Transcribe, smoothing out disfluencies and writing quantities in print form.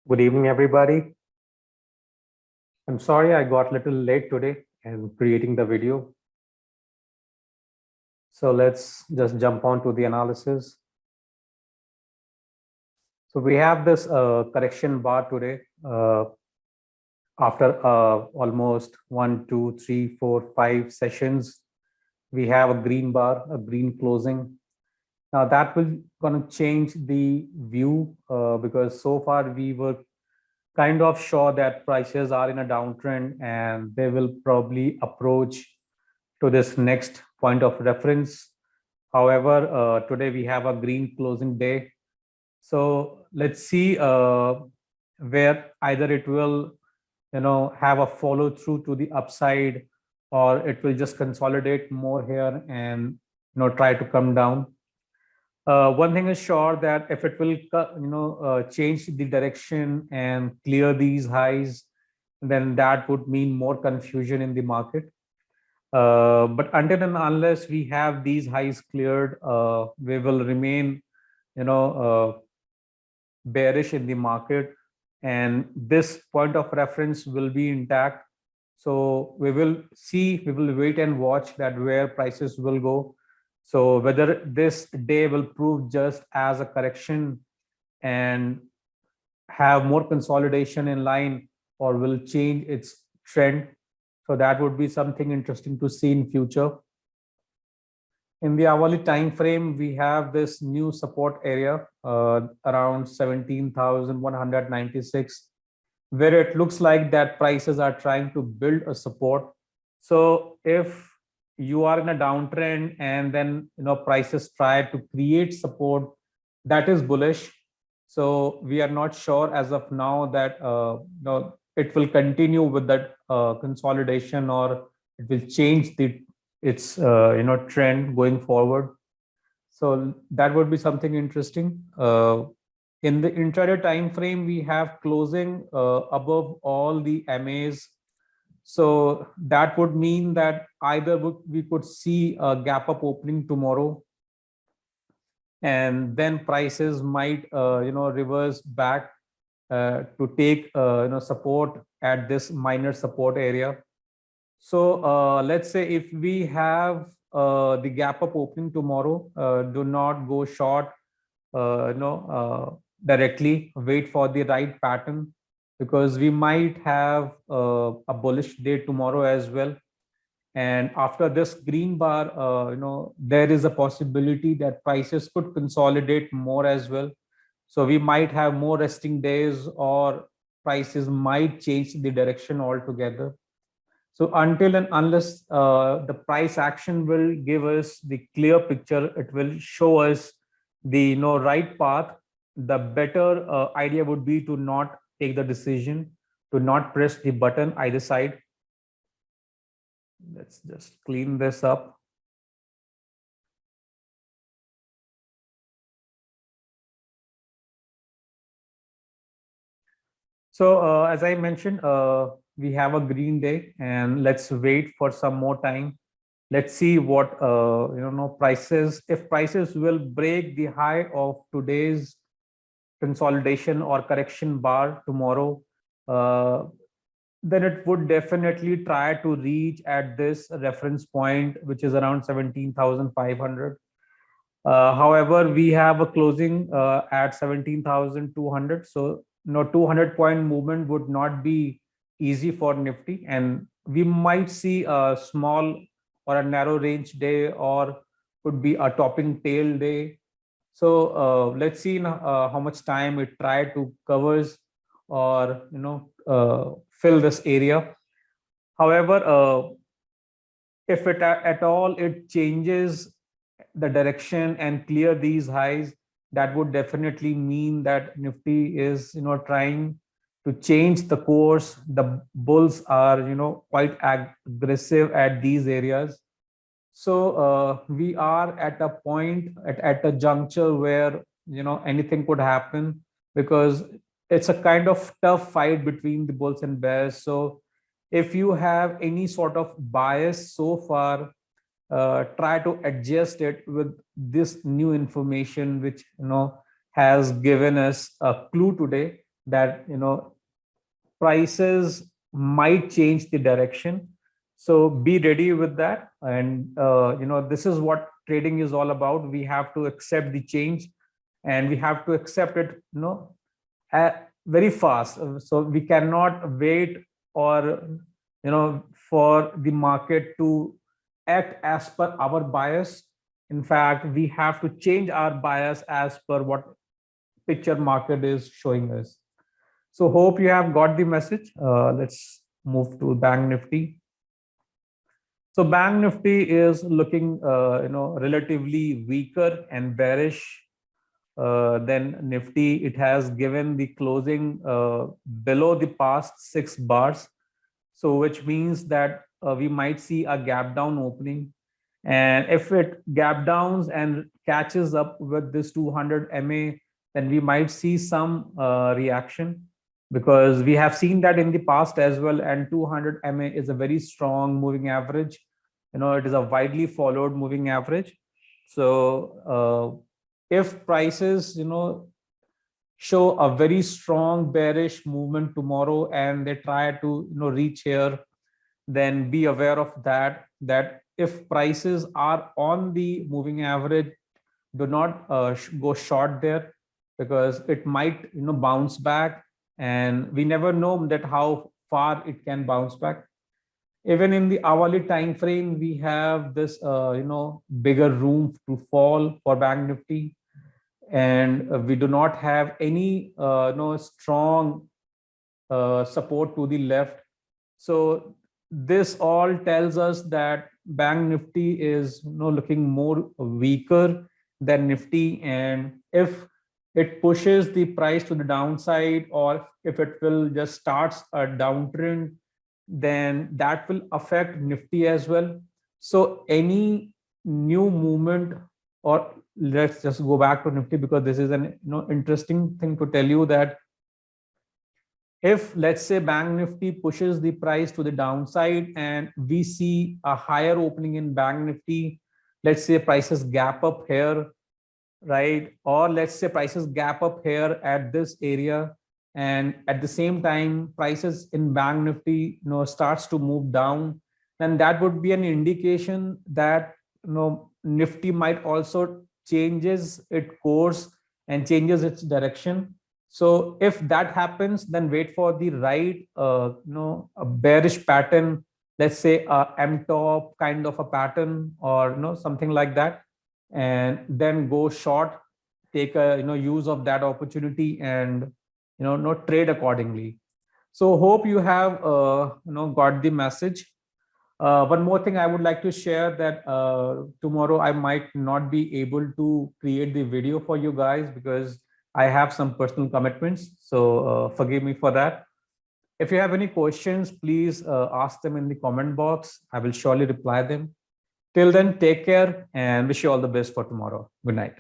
Good evening, everybody. I'm sorry I got a little late today in creating the video. So let's just jump on to the analysis. So we have this correction bar today after almost 1, 2, 3, 4, 5 sessions. We have a green bar, a green closing. Now that will going to change the view because so far we were kind of sure that prices are in a downtrend and they will probably approach to this next point of reference. However, today we have a green closing day. So let's see where either it will, have a follow through to the upside, or it will just consolidate more here and try to come down. One thing is sure that if it will, change the direction and clear these highs, then that would mean more confusion in the market. But until and unless we have these highs cleared, we will remain, you know, bearish in the market, and this point of reference will be intact. So we will see, we will wait and watch that where prices will go. So whether this day will prove just as a correction and have more consolidation in line, or will change its trend. So that would be something interesting to see in future. In the hourly time frame, we have this new support area around 17,196, where it looks like that prices are trying to build a support. So if you are in a downtrend and then prices try to create support, that is bullish. So we are not sure as of now that it will continue with that consolidation, or it will change its trend going forward. So that would be something interesting. In the intraday time frame, we have closing above all the MAs. So that would mean that either we could see a gap up opening tomorrow, and then prices might reverse back to take support at this minor support area. So let's say if we have the gap up opening tomorrow, do not go short directly, wait for the right pattern, because we might have a bullish day tomorrow as well. And after this green bar, there is a possibility that prices could consolidate more as well. So we might have more resting days, or prices might change the direction altogether. So until and unless the price action will give us the clear picture, it will show us the right path, the better idea would be to not take the decision, to not press the button either side. Let's just clean this up. So as I mentioned, we have a green day, and let's wait for some more time. Let's see what prices, if prices will break the high of today's consolidation or correction bar tomorrow, then it would definitely try to reach at this reference point, which is around 17,500. However, we have a closing at 17,200. So 200-point movement would not be easy for Nifty, and we might see a small or a narrow range day, or could be a topping tail day. So let's see how much time it try to covers, or fill this area. However, if it at all it changes the direction and clear these highs, that would definitely mean that Nifty is trying to change the course. The bulls are quite aggressive at these areas. So we are at a point, at a juncture where anything could happen, because it's a kind of tough fight between the bulls and bears. So if you have any sort of bias so far, try to adjust it with this new information, which has given us a clue today that, prices might change the direction. So be ready with that. And, this is what trading is all about. We have to accept the change, and we have to accept it, very fast. So we cannot wait, or, for the market to act as per our bias. In fact, we have to change our bias as per what picture market is showing us. So hope you have got the message. Let's move to Bank Nifty. So Bank Nifty is looking, relatively weaker and bearish than Nifty. It has given the closing below the past 6 bars. So which means that we might see a gap down opening. And if it gap downs and catches up with this 200 MA, then we might see some reaction, because we have seen that in the past as well. And 200 MA is a very strong moving average. It is a widely followed moving average. So if prices, show a very strong bearish movement tomorrow and they try to, reach here, then be aware of that if prices are on the moving average, do not go short there, because it might, bounce back, and we never know that how far it can bounce back. Even in the hourly time frame, we have this, bigger room to fall for Bank Nifty, and we do not have any, strong support to the left. So this all tells us that Bank Nifty is, looking more weaker than Nifty. And if it pushes the price to the downside, or if it will just starts a downtrend, then that will affect Nifty as well. So any new movement, or let's just go back to Nifty, because this is an, interesting thing to tell you, that if, let's say, Bank Nifty pushes the price to the downside and we see a higher opening in Bank Nifty, let's say prices gap up here, right? Or let's say prices gap up here at this area, and at the same time prices in Bank Nifty, starts to move down, then that would be an indication that, Nifty might also changes its course and changes its direction. So if that happens, then wait for the right, a bearish pattern, let's say a M top kind of a pattern, or, something like that, and then go short, take a, use of that opportunity, and, not trade accordingly. So hope you have, got the message. One more thing I would like to share, that tomorrow I might not be able to create the video for you guys, because I have some personal commitments. So forgive me for that. If you have any questions, please ask them in the comment box. I will surely reply them. Till then, take care and wish you all the best for tomorrow. Good night.